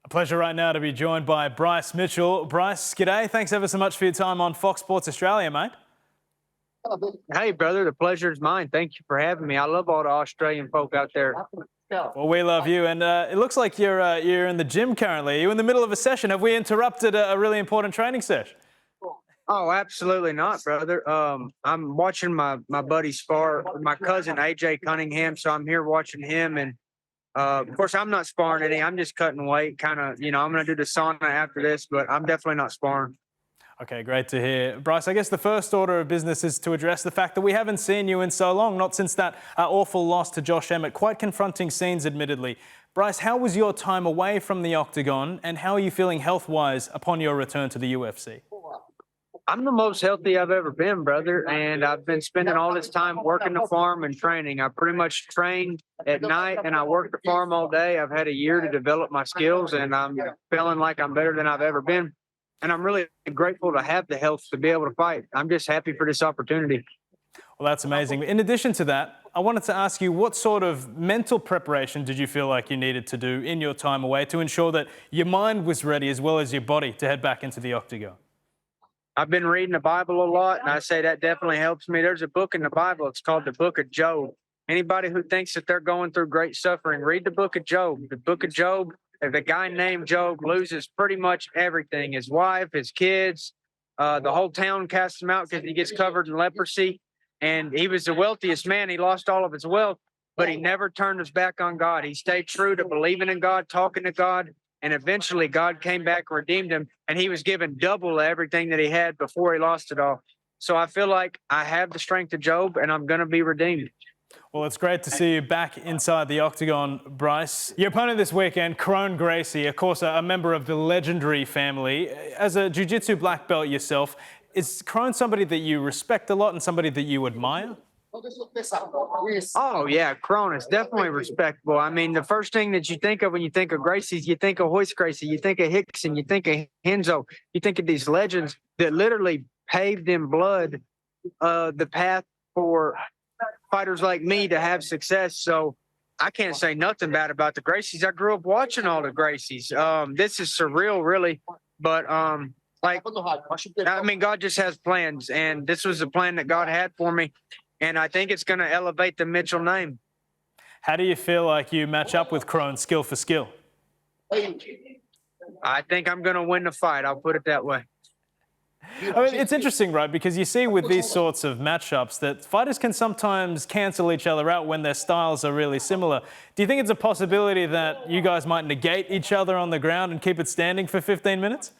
A pleasure right now to be joined by Bryce Mitchell. Bryce, g'day. Thanks ever so much for your time on Fox Sports Australia, mate. Hey, brother, the pleasure is mine. Thank you for having me. I love all the Australian folk out there. Well, we love you, and it looks like you're in the gym currently. Are you in the middle of a session? Have we interrupted a really important training session? Oh, absolutely not, brother. I'm watching my buddy spar with my cousin AJ Cunningham, so I'm here watching him. And of course, I'm not sparring any. I'm just cutting weight, kind of. I'm going to do the sauna after this, but I'm definitely not sparring. Okay, great to hear. Bryce, I guess the first order of business is to address the fact that we haven't seen you in so long, not since that awful loss to Josh Emmett. Quite confronting scenes, admittedly. Bryce, how was your time away from the octagon, and how are you feeling health-wise upon your return to the UFC? I'm the most healthy I've ever been, brother, and I've been spending all this time working the farm and training. I pretty much train at night, and I work the farm all day. I've had a year to develop my skills, and I'm feeling like I'm better than I've ever been. And I'm really grateful to have the health to be able to fight. I'm just happy for this opportunity. Well, that's amazing. In addition to that, I wanted to ask you, what sort of mental preparation did you feel like you needed to do in your time away to ensure that your mind was ready as well as your body to head back into the octagon? I've been reading the Bible a lot, and I say that definitely helps me. There's a book in the Bible. It's called the Book of Job. Anybody who thinks that they're going through great suffering, read the Book of Job. The Book of Job, if a guy named Job loses pretty much everything, his wife, his kids, the whole town casts him out because he gets covered in leprosy. And he was the wealthiest man. He lost all of his wealth, but he never turned his back on God. He stayed true to believing in God, talking to God. And eventually God came back and redeemed him, and he was given double everything that he had before he lost it all. So I feel like I have the strength of Job, and I'm going to be redeemed. Well, it's great to see you back inside the octagon, Bryce. Your opponent this weekend, Kron Gracie, of course, a member of the legendary family. As a jiu-jitsu black belt yourself, is Kron somebody that you respect a lot and somebody that you admire? Oh, yeah, Kron is definitely respectable. I mean, the first thing that you think of when you think of Gracie's, you think of Hoist Gracie, you think of Hickson, you think of Henzo, you think of these legends that literally paved in blood the path for fighters like me to have success. So I can't say nothing bad about the Gracies. I grew up watching all the Gracies. This is surreal, really. But I mean, God just has plans, and this was the plan that God had for me. And I think it's going to elevate the Mitchell name. How do you feel like you match up with Kron skill for skill? I think I'm going to win the fight. I'll put it that way. I mean, it's interesting, right? Because you see with these sorts of matchups that fighters can sometimes cancel each other out when their styles are really similar. Do you think it's a possibility that you guys might negate each other on the ground and keep it standing for 15 minutes?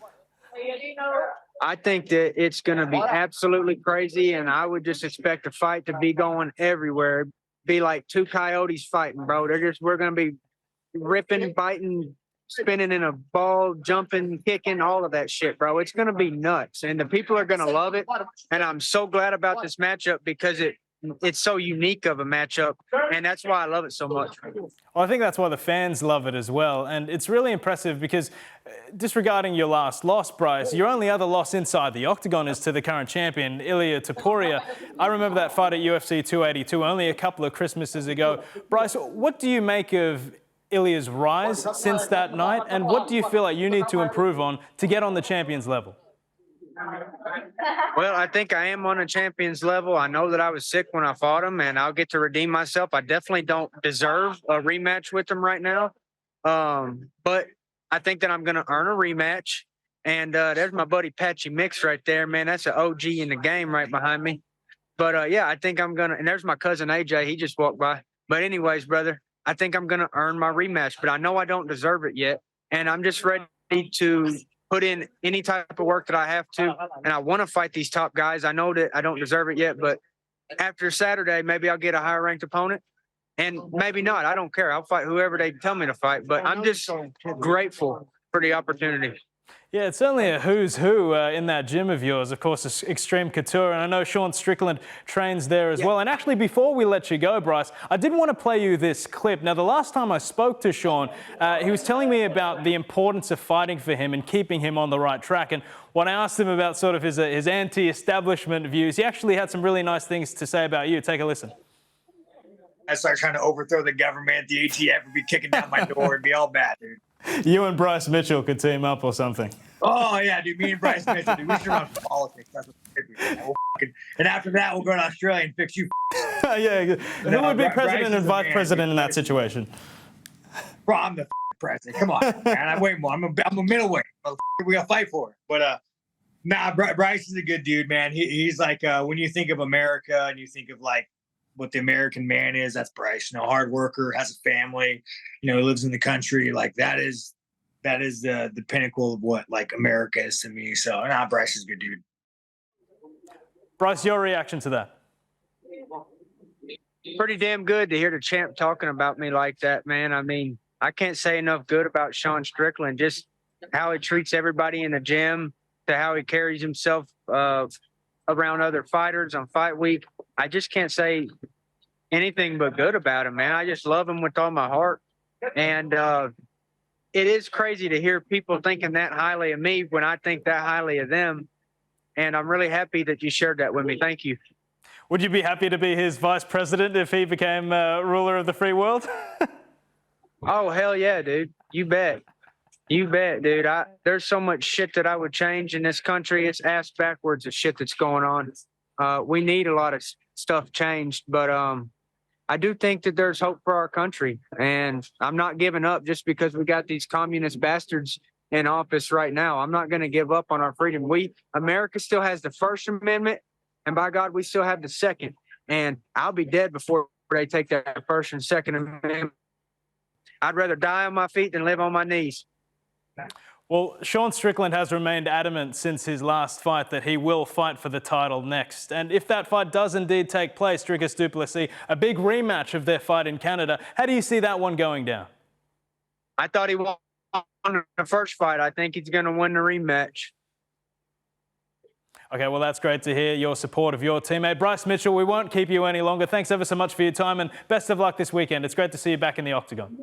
I think that it's going to be absolutely crazy, and I would just expect the fight to be going everywhere. It'd be like two coyotes fighting, bro. We're going to be ripping, biting, spinning in a ball, jumping, kicking, all of that shit, bro. It's going to be nuts, and the people are going to love it. And I'm so glad about this matchup because it's so unique of a matchup, and that's why I love it so much. Well, I think that's why the fans love it as well, and it's really impressive because disregarding your last loss, Bryce, your only other loss inside the octagon is to the current champion, Ilia Topuria. I remember that fight at UFC 282 only a couple of Christmases ago. Bryce, what do you make of Ilia's rise since that night, and what do you feel like you need to improve on to get on the champion's level? Well, I think I am on a champion's level. I know that I was sick when I fought him, and I'll get to redeem myself. I definitely don't deserve a rematch with him right now. But I think that I'm going to earn a rematch. And there's my buddy Patchy Mix right there, man. That's an OG in the game right behind me. But, yeah, I think I'm going to – and there's my cousin AJ. He just walked by. But anyways, brother, I think I'm going to earn my rematch. But I know I don't deserve it yet. And I'm just ready to – put in any type of work that I have to, and I want to fight these top guys. I know that I don't deserve it yet, but after Saturday, maybe I'll get a higher ranked opponent, and maybe not. I don't care. I'll fight whoever they tell me to fight, but I'm just grateful for the opportunity. Yeah, it's certainly a who's who in that gym of yours. Of course, it's Extreme Couture, and I know Sean Strickland trains there as well. And actually, before we let you go, Bryce, I did want to play you this clip. Now, the last time I spoke to Sean, he was telling me about the importance of fighting for him and keeping him on the right track. And when I asked him about sort of his anti-establishment views, he actually had some really nice things to say about you. Take a listen. I start trying to overthrow the government, the ATF would be kicking down my door. It'd be all bad, dude. You and Bryce Mitchell could team up or something. Oh yeah, dude. Me and Bryce Mitchell, dude. We should run for politics. That's what we should do. We'll and after that, we'll go to Australia and fix you. Yeah. Who would be president and vice president in that situation? Bro, I'm the president. Come on, man. I weigh more. I'm a middleweight. We gotta fight for it. But nah, Bryce is a good dude, man. He's like when you think of America and you think of like what the American man is, that's Bryce. You know, hard worker, has a family. You know, lives in the country. Like that is the pinnacle of what like America is to me. So nah, Bryce is a good dude. Bryce, your reaction to that? Pretty damn good to hear the champ talking about me like that, man. I mean, I can't say enough good about Sean Strickland, just how he treats everybody in the gym, to how he carries himself around other fighters on fight week. I just can't say anything but good about him, man. I just love him with all my heart. And it is crazy to hear people thinking that highly of me when I think that highly of them. And I'm really happy that you shared that with me. Thank you. Would you be happy to be his vice president if he became ruler of the free world? Oh, hell yeah, dude. You bet. You bet, dude. There's so much shit that I would change in this country. It's ass backwards of shit that's going on. We need a lot of stuff changed, but I do think that there's hope for our country. And I'm not giving up just because we got these communist bastards in office right now. I'm not going to give up on our freedom. America still has the First Amendment, and by God, we still have the Second. And I'll be dead before they take that First and Second Amendment. I'd rather die on my feet than live on my knees. Well, Sean Strickland has remained adamant since his last fight that he will fight for the title next. And if that fight does indeed take place, Dricus du Plessis, a big rematch of their fight in Canada, how do you see that one going down? I thought he won the first fight. I think he's going to win the rematch. Okay, well, that's great to hear your support of your teammate. Bryce Mitchell, we won't keep you any longer. Thanks ever so much for your time and best of luck this weekend. It's great to see you back in the octagon.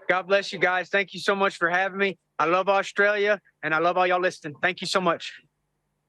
God bless you guys. Thank you so much for having me. I love Australia and I love all y'all listening. Thank you so much.